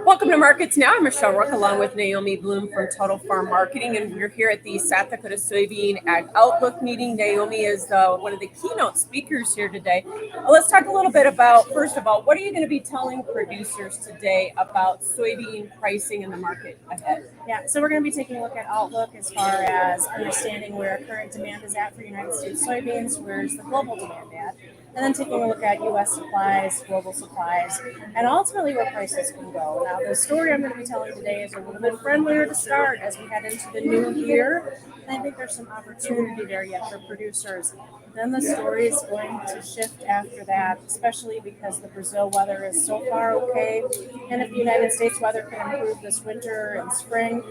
Welcome to Markets Now. I'm Michelle Rook along with Naomi Bloom from Total Farm Marketing, and we're here at the South Dakota Soybean Ag Outlook meeting. Naomi is one of the keynote speakers here today. Let's talk a little bit about, first of all, what are you going to be telling producers today about soybean pricing in the market ahead? Yeah, so we're going to be taking a look at Outlook as far as understanding where current demand is at for United States soybeans, where's the global demand at, and then taking a look at U.S. supplies, global supplies, and ultimately where prices can go. Now, the story I'm going to be telling today is a little bit friendlier to start as we head into the new year, and I think there's some opportunity there yet for producers. Then the story is going to shift after that, especially because the Brazil weather is so far okay, and if the United States weather can improve this winter and spring,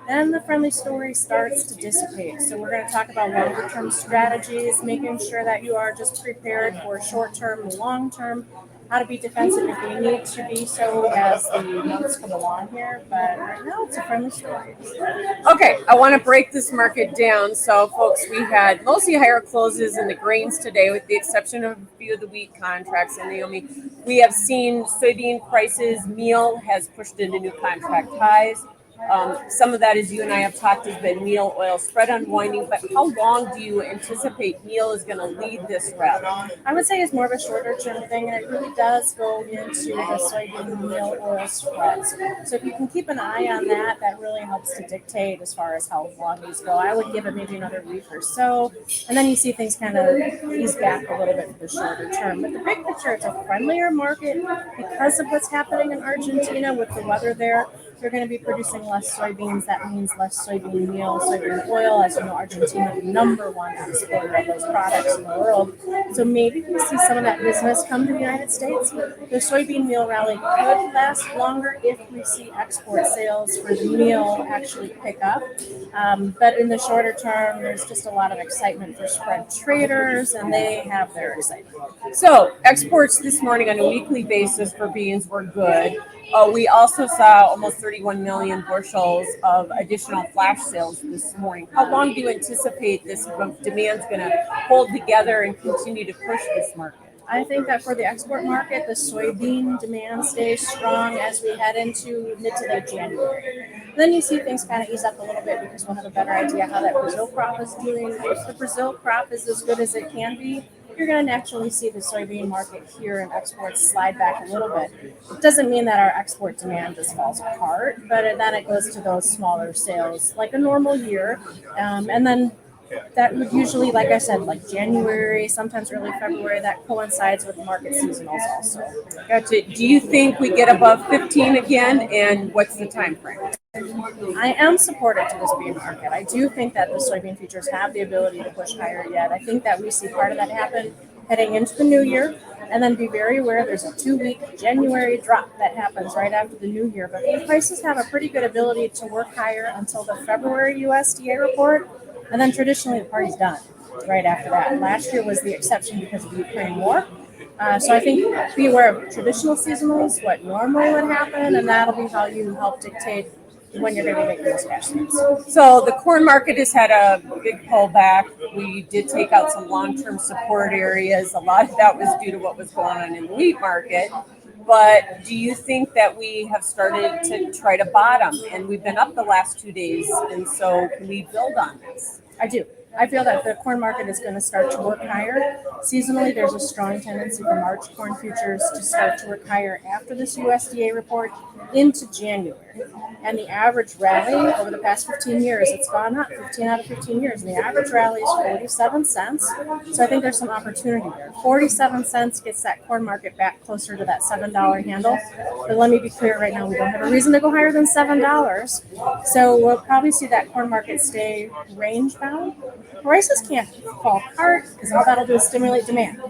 then the friendly story starts to dissipate. So we're going to talk about longer-term strategies, making sure that you are just prepared for short-term and long-term, how to be defensive if you need to be so as the months come along here. But right now, it's a friendly story. Okay, I want to break this market down. So, folks, we had mostly higher closes in the grains today, with the exception of a few of the wheat contracts. And Naomi, we have seen soybean prices, meal has pushed into new contract highs. Some of that, as you and I have talked, has been meal oil spread unwinding. But how long do you anticipate meal is going to lead this rally? I would say it's more of a shorter term thing, and it really does go into the soybean meal oil spreads. So if you can keep an eye on that, that really helps to dictate as far as how long these go. I would give it maybe another week or so, and then you see things kind of ease back a little bit for the shorter term. But the big picture, it's a friendlier market because of what's happening in Argentina with the weather there. They're going to be producing less soybeans. That means less soybean meal, soybean oil. As you know, Argentina is the number one exporter of those products in the world. So maybe we see some of that business come to the United States. The soybean meal rally could last longer if we see export sales for the meal actually pick up. But in the shorter term, there's just a lot of excitement for spread traders, and they have their excitement. So exports this morning on a weekly basis for beans were good. We also saw almost 31 million bushels of additional flash sales this morning. How long do you anticipate this demand is going to hold together and continue to push this market? I think that for the export market, the soybean demand stays strong as we head into mid to late January. Then you see things kind of ease up a little bit because we'll have a better idea how that Brazil crop is doing. If the Brazil crop is as good as it can be, you're going to naturally see the soybean market here and exports slide back a little bit. It doesn't mean that our export demand just falls apart, but then it goes to those smaller sales like a normal year. And then that would usually, like I said, like January, sometimes early February, that coincides with market seasonals also. Gotcha. Do you think we get above 15 again, and what's the time frame? I am supportive to this bean market. I do think that the soybean futures have the ability to push higher yet. I think that we see part of that happen heading into the new year, and then be very aware there's a 2-week January drop that happens right after the new year. But the prices have a pretty good ability to work higher until the February USDA report, and then traditionally the party's done right after that. Last year was the exception because of the Ukraine war. So I think be aware of traditional seasonals, what normally would happen, and that'll be how you help dictate when you're going to be making those cash moves. So the corn market has had a big pullback. We did take out some long-term support areas. A lot of that was due to what was going on in the wheat market. But do you think that we have started to try to bottom? And we've been up the last 2 days, and so can we build on this? I do. I feel that the corn market is going to start to work higher. Seasonally, there's a strong tendency for March corn futures to start to work higher after this USDA report into January. And the average rally over the past 15 years, it's gone up 15 out of 15 years. And the average rally is 47 cents. So I think there's some opportunity there. 47 cents gets that corn market back closer to that $7 handle. But let me be clear right now, we don't have a reason to go higher than $7. So we'll probably see that corn market stay range bound. Prices can't fall apart because all that'll do is stimulate demand.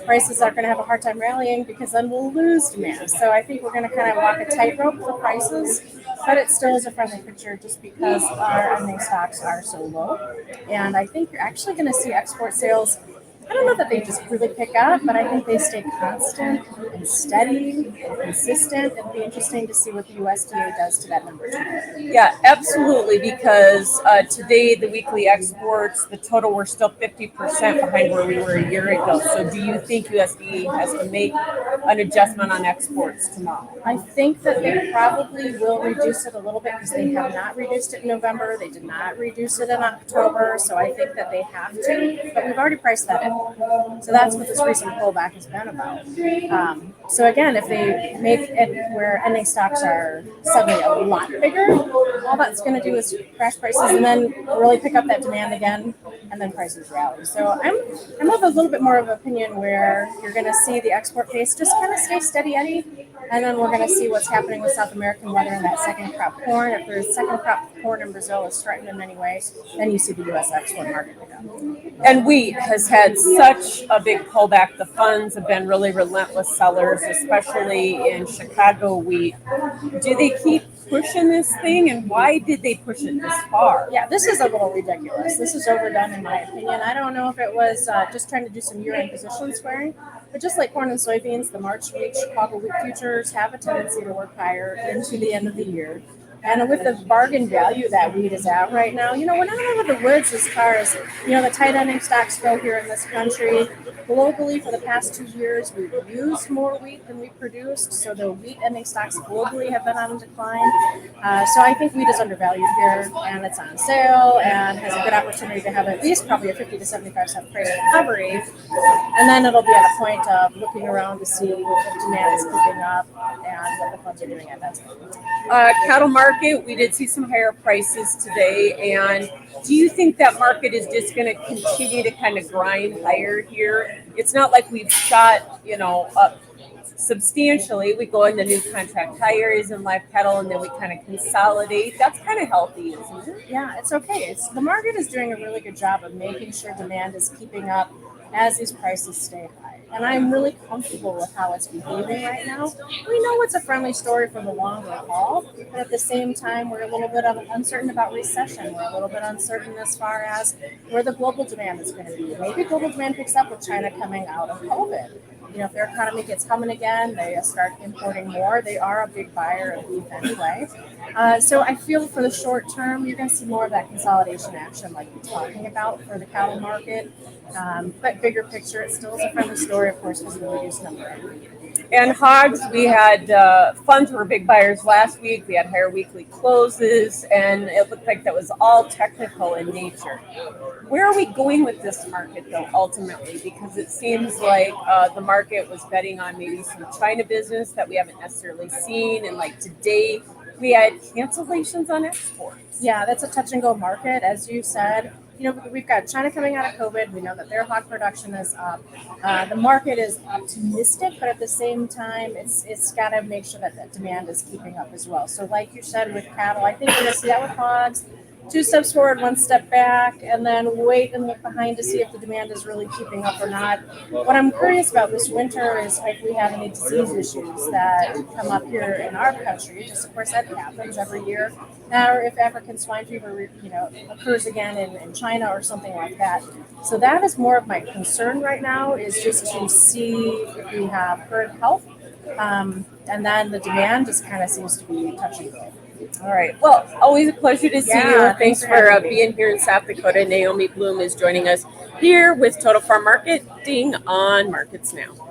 Prices are going to have a hard time rallying because then we'll lose demand. So I think we're going to kind of walk a tightrope for prices, but it still is a friendly picture just because our ending stocks are so low. And I think you're actually going to see export sales I don't know that they just really pick up, but I think they stay constant and steady and consistent. It'll be interesting to see what the USDA does to that number too. Yeah, absolutely. Because today, the weekly exports, the total, we're still 50% behind where we were a year ago. So, do you think USDA has to make an adjustment on exports tomorrow? I think that they probably will reduce it a little bit because they have not reduced it in November. They did not reduce it in October. So I think that they have to, but we've already priced that in. So that's what this recent pullback has been about. So again, if they make it where ending stocks are suddenly a lot bigger, all that's going to do is crash prices and then really pick up that demand again, and then prices rally. So I'm of a little bit more of an opinion where you're going to see the export pace just kind of stay steady Eddie, and then we're going to see what's happening with South American weather and that second crop corn. If there's second crop corn in Brazil is threatened in any way, then you see the U.S. export market pick up. And wheat has had such a big pullback. The funds have been really relentless sellers, especially in Chicago wheat. Do they keep pushing this thing, and why did they push it this far? Yeah, this is a little ridiculous. This is overdone in my opinion. I don't know if it was just trying to do some year-end position squaring, but just like corn and soybeans, the March wheat, Chicago wheat futures have a tendency to work higher into the end of the year. And with the bargain value that wheat is at right now, we're not over the woods as far as, the tight ending stocks go here in this country. Globally, for the past 2 years, we've used more wheat than we produced. So the wheat ending stocks globally have been on decline. So I think wheat is undervalued here, and it's on sale and has a good opportunity to have at least probably a 50 to 75 cent price recovery. And then it'll be at a point of looking around to see if demand is keeping up and what the funds are doing at that time. Cattle market, we did see some higher prices today. And do you think that market is just going to continue to kind of grind higher here? It's not like we've shot, up substantially. We go into new contract hires and live cattle, and then we kind of consolidate. That's kind of healthy, isn't it? Yeah, it's okay. The market is doing a really good job of making sure demand is keeping up as these prices stay high. And I'm really comfortable with how it's behaving right now. We know it's a friendly story for the longer haul, but at the same time, we're a little bit uncertain about recession. We're a little bit uncertain as far as where the global demand is going to be. Maybe global demand picks up with China coming out of COVID. If their economy gets humming again, they start importing more. They are a big buyer of beef anyway. So I feel for the short term, you're going to see more of that consolidation action like we're talking about for the cattle market. But bigger picture, it still is a friendly story, of course, because of the reduced number. And hogs, we had funds were big buyers last week. We had higher weekly closes, and it looked like that was all technical in nature. Where are we going with this market, though, ultimately? Because it seems like the market was betting on maybe some China business that we haven't necessarily seen. And like today, we had cancellations on exports. Yeah, that's a touch and go market, as you said. We've got China coming out of COVID. We know that their hog production is up. The market is optimistic, but at the same time, it's got to make sure that demand is keeping up as well. So like you said with cattle, I think we're going to see that with hogs. 2 steps forward, 1 step back, and then wait and look behind to see if the demand is really keeping up or not. What I'm curious about this winter is if we have any disease issues that come up here in our country. Just, of course, that happens every year. Or if African swine fever, occurs again in China or something like that. So that is more of my concern right now, is just to see if we have herd health, and then the demand just kind of seems to be touch and go. All right. Well, always a pleasure to see you. Thanks for being here in South Dakota. Naomi Bloom is joining us here with Total Farm Marketing on Markets Now.